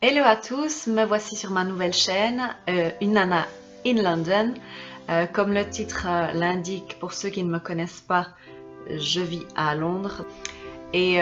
Hello à tous, me voici sur ma nouvelle chaîne, Une Nana in London. Comme le titre l'indique, pour ceux qui ne me connaissent pas, je vis à Londres. Et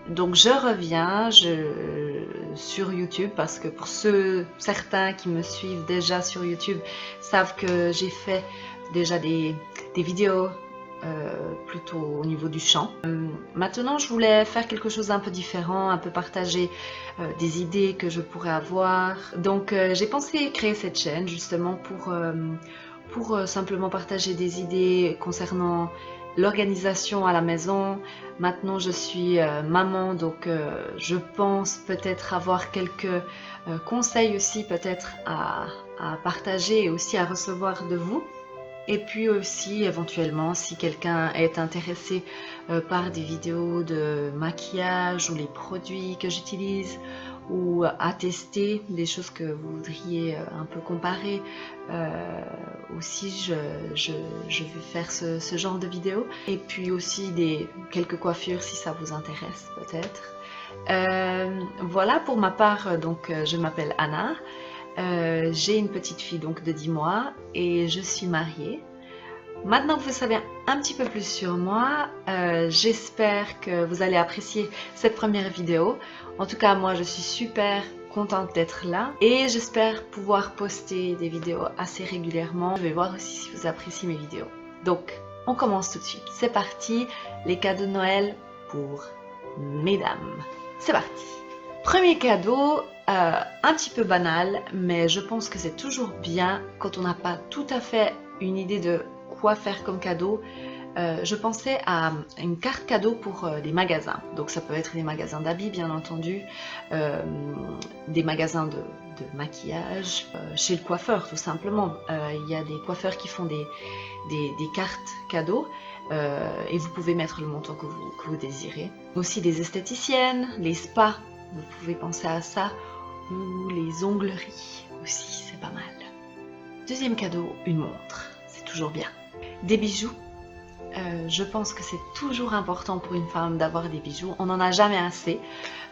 donc je reviens sur YouTube parce que pour certains qui me suivent déjà sur YouTube savent que j'ai fait déjà des vidéos plutôt au niveau du chant. Maintenant, je voulais faire quelque chose d'un peu différent, un peu partager des idées que je pourrais avoir. Donc, j'ai pensé créer cette chaîne justement pour simplement partager des idées concernant l'organisation à la maison. Maintenant, je suis maman, donc je pense peut-être avoir quelques conseils aussi peut-être à partager et aussi à recevoir de vous. Et puis aussi, éventuellement, si quelqu'un est intéressé par des vidéos de maquillage ou les produits que j'utilise ou à tester des choses que vous voudriez un peu comparer, aussi je vais faire ce genre de vidéos. Et puis aussi quelques coiffures si ça vous intéresse peut-être. Voilà pour ma part, donc je m'appelle Anna. J'ai une petite fille donc de 10 mois et je suis mariée. Maintenant que vous savez un petit peu plus sur moi, j'espère que vous allez apprécier cette première vidéo. En tout cas, moi je suis super contente d'être là et j'espère pouvoir poster des vidéos assez régulièrement. Je vais voir aussi si vous appréciez mes vidéos. Donc, on commence tout de suite. C'est parti, les cadeaux de Noël pour mesdames. C'est parti. Premier cadeau, un petit peu banal, mais je pense que c'est toujours bien quand on n'a pas tout à fait une idée de quoi faire comme cadeau. Je pensais à une carte cadeau pour des magasins. Donc ça peut être des magasins d'habits bien entendu, des magasins de maquillage, chez le coiffeur tout simplement. Il y a des coiffeurs qui font des cartes cadeaux et vous pouvez mettre le montant que vous désirez. Aussi des esthéticiennes, les spas, vous pouvez penser à ça, ou les ongleries aussi, c'est pas mal. Deuxième cadeau, une montre, c'est toujours bien. Des bijoux, je pense que c'est toujours important pour une femme d'avoir des bijoux, on n'en a jamais assez.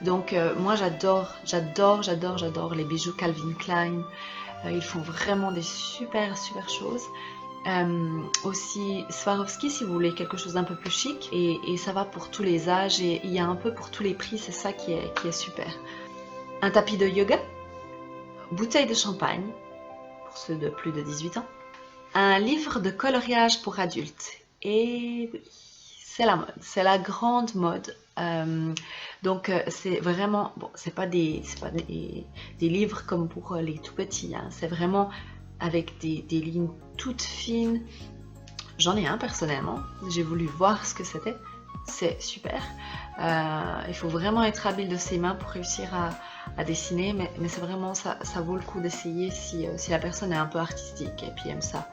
Donc moi j'adore les bijoux Calvin Klein, ils font vraiment des super choses. Aussi Swarovski si vous voulez quelque chose d'un peu plus chic et ça va pour tous les âges et il y a un peu pour tous les prix, c'est ça qui est super. Un tapis de yoga, bouteille de champagne pour ceux de plus de 18 ans, un livre de coloriage pour adultes et oui, c'est la mode, c'est la grande mode. Donc c'est vraiment, bon, c'est pas des livres comme pour les tout petits, hein, c'est vraiment avec des lignes toutes fines. J'en ai un personnellement, j'ai voulu voir ce que c'était, c'est super. Il faut vraiment être habile de ses mains pour réussir à dessiner, mais c'est vraiment, ça vaut le coup d'essayer si la personne est un peu artistique et puis aime ça.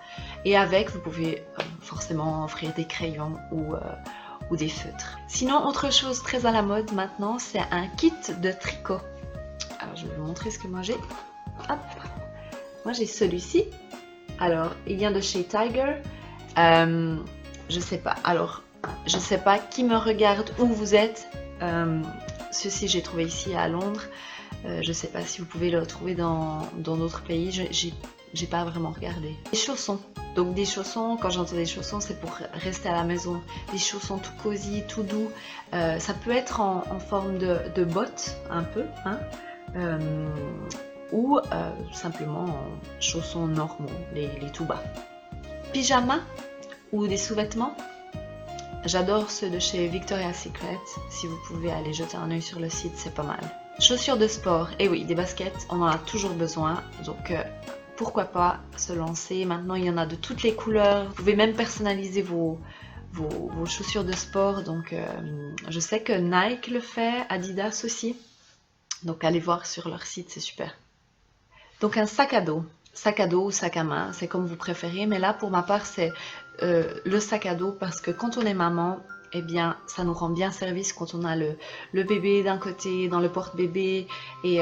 Et avec, vous pouvez forcément offrir des crayons ou des feutres. Sinon, autre chose très à la mode maintenant, c'est un kit de tricot. Alors, je vais vous montrer ce que moi j'ai. Hop, moi j'ai celui-ci. Alors, il vient de chez Tiger. Je sais pas. Alors, je sais pas qui me regarde, où vous êtes. Ceci, j'ai trouvé ici à Londres. Je sais pas si vous pouvez le trouver dans d'autres pays. J'ai pas vraiment regardé. Des chaussons. Donc des chaussons, quand j'entends des chaussons, c'est pour rester à la maison. Des chaussons tout cosy, tout doux. Ça peut être en forme de bottes, un peu, hein. Ou simplement en chaussons normaux, les tout bas. Pyjama ou des sous-vêtements. J'adore ceux de chez Victoria's Secret. Si vous pouvez aller jeter un œil sur le site, c'est pas mal. Chaussures de sport, et oui, des baskets, on en a toujours besoin. Donc pourquoi pas se lancer. Maintenant, il y en a de toutes les couleurs. Vous pouvez même personnaliser vos chaussures de sport. Donc je sais que Nike le fait, Adidas aussi. Donc allez voir sur leur site, c'est super. Donc un sac à dos ou sac à main, c'est comme vous préférez, mais là pour ma part c'est le sac à dos parce que quand on est maman, eh bien ça nous rend bien service quand on a le bébé d'un côté, dans le porte-bébé et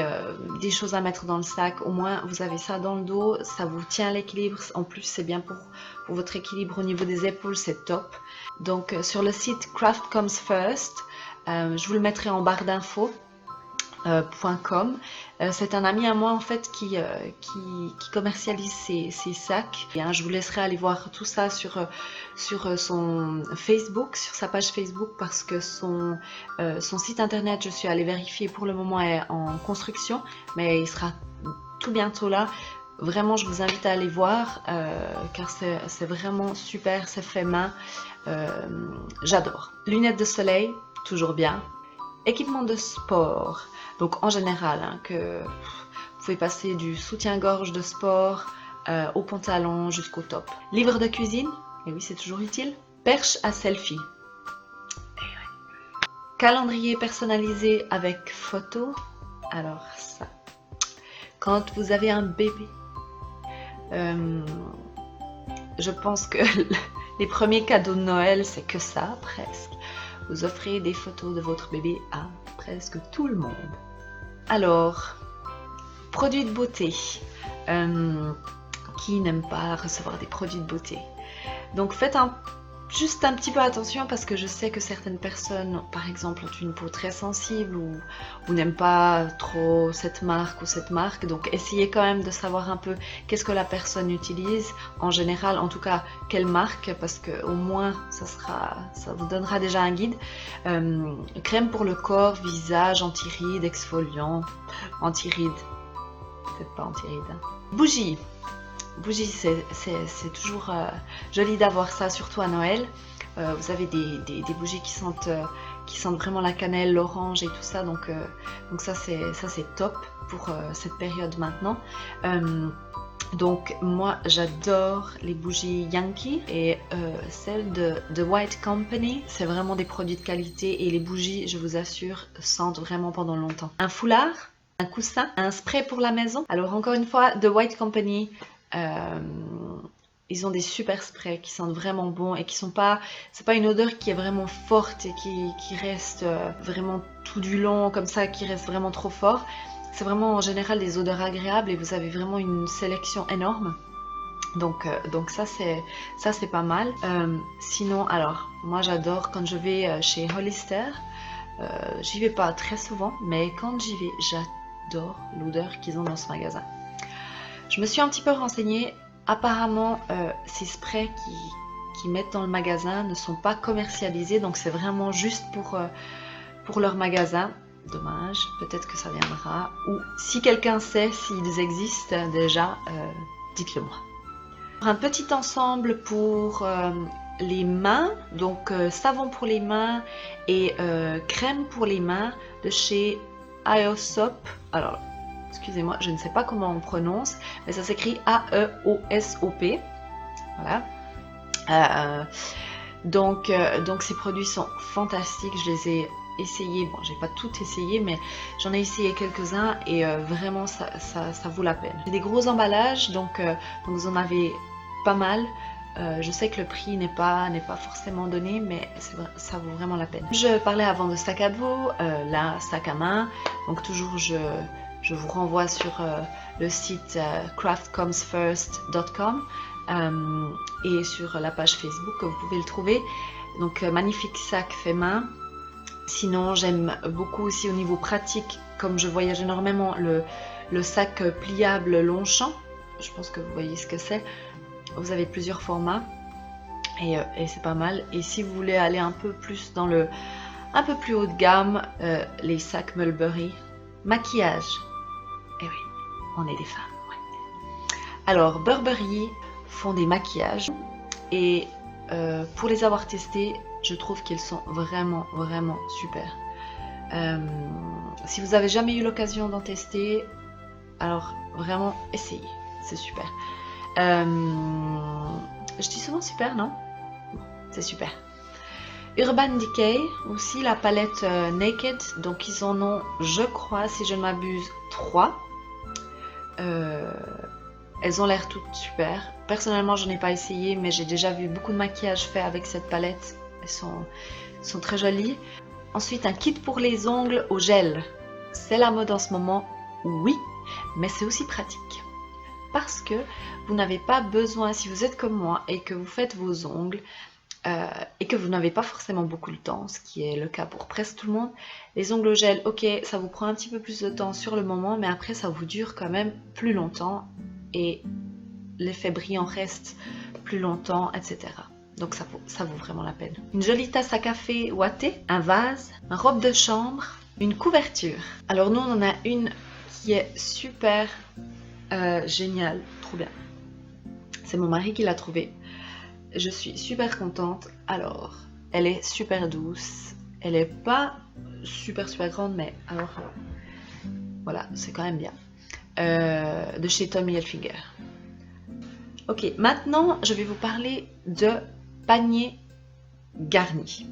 des choses à mettre dans le sac, au moins vous avez ça dans le dos, ça vous tient l'équilibre, en plus c'est bien pour votre équilibre au niveau des épaules, c'est top. Donc sur le site Craft Comes First, je vous le mettrai en barre d'infos. .com. C'est un ami à moi en fait qui commercialise ces sacs. Et, je vous laisserai aller voir tout ça sur son Facebook, sur sa page Facebook, parce que son site internet, je suis allée vérifier, pour le moment est en construction, mais il sera tout bientôt là. Vraiment, je vous invite à aller voir car c'est vraiment super, c'est fait main. J'adore. Lunettes de soleil, toujours bien. Équipement de sport, donc en général, que vous pouvez passer du soutien-gorge de sport au pantalon jusqu'au top. Livre de cuisine, et oui, c'est toujours utile. Perche à selfie. Calendrier personnalisé avec photo. Alors ça, quand vous avez un bébé, je pense que les premiers cadeaux de Noël, c'est que ça, presque. Vous offrez des photos de votre bébé à presque tout le monde. Alors, produits de beauté. Qui n'aime pas recevoir des produits de beauté? Donc faites juste un petit peu attention, parce que je sais que certaines personnes, par exemple, ont une peau très sensible ou n'aiment pas trop cette marque ou cette marque. Donc essayez quand même de savoir un peu qu'est-ce que la personne utilise en général, en tout cas quelle marque, parce que au moins ça vous donnera déjà un guide. Crème pour le corps, visage, anti-rides, exfoliant, anti-rides, peut-être pas anti-rides. Bougie. Bougies, c'est toujours joli d'avoir ça, surtout à Noël. Vous avez des bougies qui sentent vraiment la cannelle, l'orange et tout ça, donc ça c'est top pour cette période maintenant. Donc moi j'adore les bougies Yankee et celles de White Company. C'est vraiment des produits de qualité, et les bougies, je vous assure, sentent vraiment pendant longtemps. Un foulard, un coussin, un spray pour la maison. Alors encore une fois, de White Company. Ils ont des super sprays qui sentent vraiment bon et qui sont pas, c'est pas une odeur qui est vraiment forte et qui reste vraiment tout du long comme ça, qui reste vraiment trop fort. C'est vraiment en général des odeurs agréables, et vous avez vraiment une sélection énorme. Donc ça c'est pas mal. Sinon, alors moi j'adore quand je vais chez Hollister. J'y vais pas très souvent, mais quand j'y vais, j'adore l'odeur qu'ils ont dans ce magasin. Je me suis un petit peu renseignée. Apparemment, ces sprays qu'ils mettent dans le magasin ne sont pas commercialisés, donc c'est vraiment juste pour leur magasin. Dommage, peut-être que ça viendra. Ou si quelqu'un sait s'ils existent déjà, dites-le moi. Un petit ensemble pour les mains, donc savon pour les mains et crème pour les mains de chez Aesop. Alors, excusez-moi, je ne sais pas comment on prononce, mais ça s'écrit A-E-O-S-O-P. Voilà. Donc ces produits sont fantastiques. Je les ai essayés. Bon, j'ai pas tout essayé, mais j'en ai essayé quelques-uns, et vraiment ça vaut la peine. J'ai des gros emballages, donc vous en avez pas mal. Je sais que le prix n'est pas forcément donné, mais ça vaut vraiment la peine. Je parlais avant de sac à dos, là, sac à main. Donc toujours je vous renvoie sur le site craftcomesfirst.com et sur la page Facebook, que vous pouvez le trouver. Donc magnifique sac fait main. Sinon, j'aime beaucoup aussi au niveau pratique, comme je voyage énormément, le sac pliable Longchamp. Je pense que vous voyez ce que c'est. Vous avez plusieurs formats et c'est pas mal. Et si vous voulez aller un peu plus dans un peu plus haut de gamme, les sacs Mulberry. Maquillage. Eh oui, on est des femmes. Ouais. Alors, Burberry font des maquillages, et pour les avoir testés, je trouve qu'ils sont vraiment super. Si vous avez jamais eu l'occasion d'en tester, alors vraiment essayez, c'est super. Je dis souvent super, non? C'est super. Urban Decay, aussi la palette Naked, donc ils en ont, je crois, si je ne m'abuse, 3. Elles ont l'air toutes super. Personnellement, je n'ai pas essayé, mais j'ai déjà vu beaucoup de maquillage fait avec cette palette. Elles sont très jolies. Ensuite, un kit pour les ongles au gel. C'est la mode en ce moment, oui, mais c'est aussi pratique. Parce que vous n'avez pas besoin, si vous êtes comme moi et que vous faites vos ongles, et que vous n'avez pas forcément beaucoup de temps, ce qui est le cas pour presque tout le monde, les ongles au gel, ok, ça vous prend un petit peu plus de temps sur le moment, mais après ça vous dure quand même plus longtemps et l'effet brillant reste plus longtemps, etc. Donc ça vaut vraiment la peine. Une jolie tasse à café ou à thé, un vase, une robe de chambre, une couverture. Alors nous on en a une qui est super géniale, trop bien. C'est mon mari qui l'a trouvée. Je suis super contente. Alors, elle est super douce. Elle est pas super grande, mais alors voilà, c'est quand même bien. De chez Tommy Hilfiger. Ok, maintenant je vais vous parler de panier garni.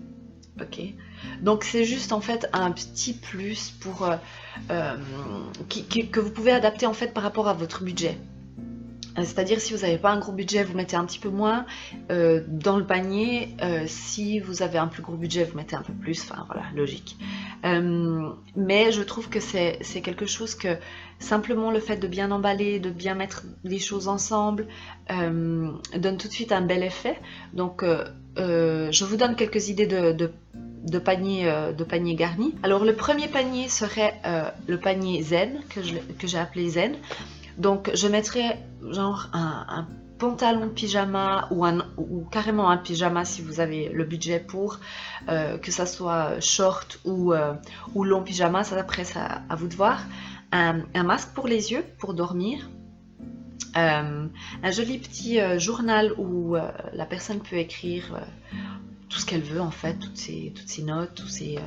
Ok, donc c'est juste en fait un petit plus pour que vous pouvez adapter en fait par rapport à votre budget. C'est-à-dire si vous n'avez pas un gros budget, vous mettez un petit peu moins dans le panier. Si vous avez un plus gros budget, vous mettez un peu plus. Enfin voilà, logique. Mais je trouve que c'est quelque chose que simplement le fait de bien emballer, de bien mettre les choses ensemble, donne tout de suite un bel effet. Donc je vous donne quelques idées de panier garni. Alors le premier panier serait le panier Zen, que j'ai appelé Zen. Donc je mettrais genre un pantalon pyjama ou carrément un pyjama si vous avez le budget pour, que ça soit short ou long pyjama, ça après ça à vous de voir. Un masque pour les yeux pour dormir. Un joli petit journal où la personne peut écrire tout ce qu'elle veut en fait, toutes ses notes, tous ses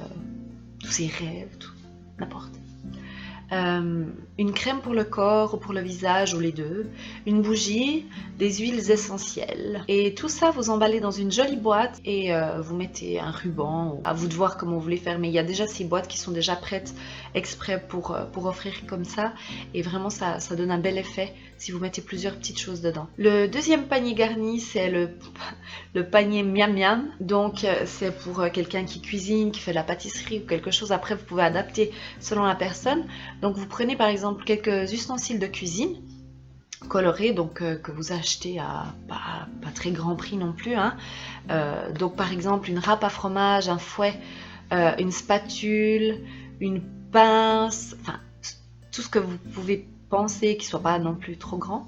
rêves, tout, n'importe. Une crème pour le corps ou pour le visage ou les deux, une bougie, des huiles essentielles. Et tout ça, vous emballez dans une jolie boîte et vous mettez un ruban. À vous de voir comment vous voulez faire, mais il y a déjà ces boîtes qui sont déjà prêtes exprès pour offrir comme ça. Et vraiment, ça donne un bel effet si vous mettez plusieurs petites choses dedans. Le deuxième panier garni, c'est le panier miam miam. Donc, c'est pour quelqu'un qui cuisine, qui fait de la pâtisserie ou quelque chose. Après, vous pouvez adapter selon la personne. Donc vous prenez par exemple quelques ustensiles de cuisine colorés, donc que vous achetez à pas très grand prix non plus. Hein. Donc par exemple une râpe à fromage, un fouet, une spatule, une pince, enfin tout ce que vous pouvez penser qui soit pas non plus trop grand.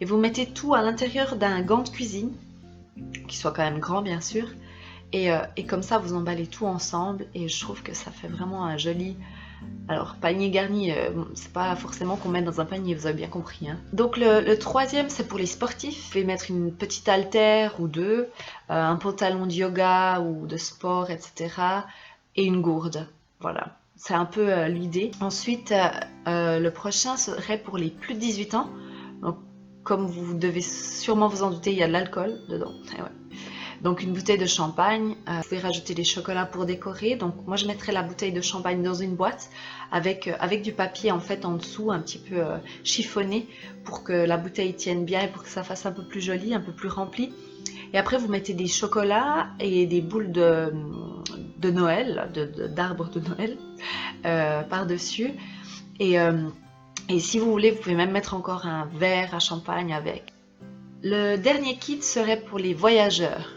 Et vous mettez tout à l'intérieur d'un gant de cuisine, qui soit quand même grand bien sûr. Et comme ça vous emballez tout ensemble et je trouve que ça fait vraiment un joli... Alors, panier garni, c'est pas forcément qu'on met dans un panier, vous avez bien compris. Hein. Donc, le troisième, c'est pour les sportifs. Vous pouvez mettre une petite haltère ou deux, un pantalon de yoga ou de sport, etc. Et une gourde. Voilà, c'est un peu l'idée. Ensuite, le prochain serait pour les plus de 18 ans. Donc, comme vous devez sûrement vous en douter, il y a de l'alcool dedans. Et ouais. Donc une bouteille de champagne, vous pouvez rajouter des chocolats pour décorer. Donc moi je mettrais la bouteille de champagne dans une boîte avec du papier en fait en dessous, un petit peu chiffonné pour que la bouteille tienne bien et pour que ça fasse un peu plus joli, un peu plus rempli. Et après vous mettez des chocolats et des boules de Noël, d'arbres de Noël par-dessus. Et si vous voulez, vous pouvez même mettre encore un verre à champagne avec. Le dernier kit serait pour les voyageurs.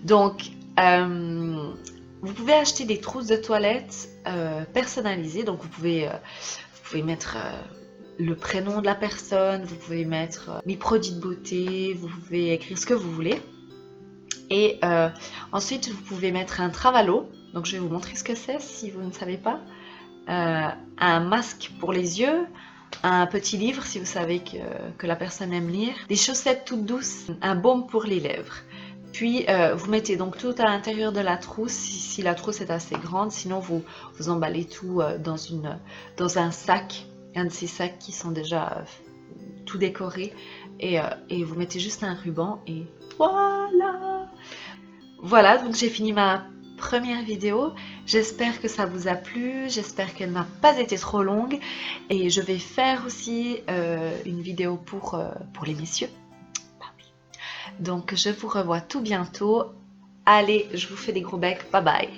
Donc, vous pouvez acheter des trousses de toilette personnalisées. Donc, vous pouvez mettre le prénom de la personne, vous pouvez mettre mes produits de beauté, vous pouvez écrire ce que vous voulez. Et ensuite, vous pouvez mettre un travalo. Donc, je vais vous montrer ce que c'est si vous ne savez pas. Un masque pour les yeux, un petit livre si vous savez que la personne aime lire, des chaussettes toutes douces, un baume pour les lèvres. Puis vous mettez donc tout à l'intérieur de la trousse si la trousse est assez grande, sinon vous emballez tout dans un sac, un de ces sacs qui sont déjà tout décorés et vous mettez juste un ruban et voilà. Voilà, donc j'ai fini ma première vidéo. J'espère que ça vous a plu, j'espère qu'elle n'a pas été trop longue et je vais faire aussi une vidéo pour les messieurs. Donc je vous revois tout bientôt. Allez, je vous fais des gros becs, bye bye.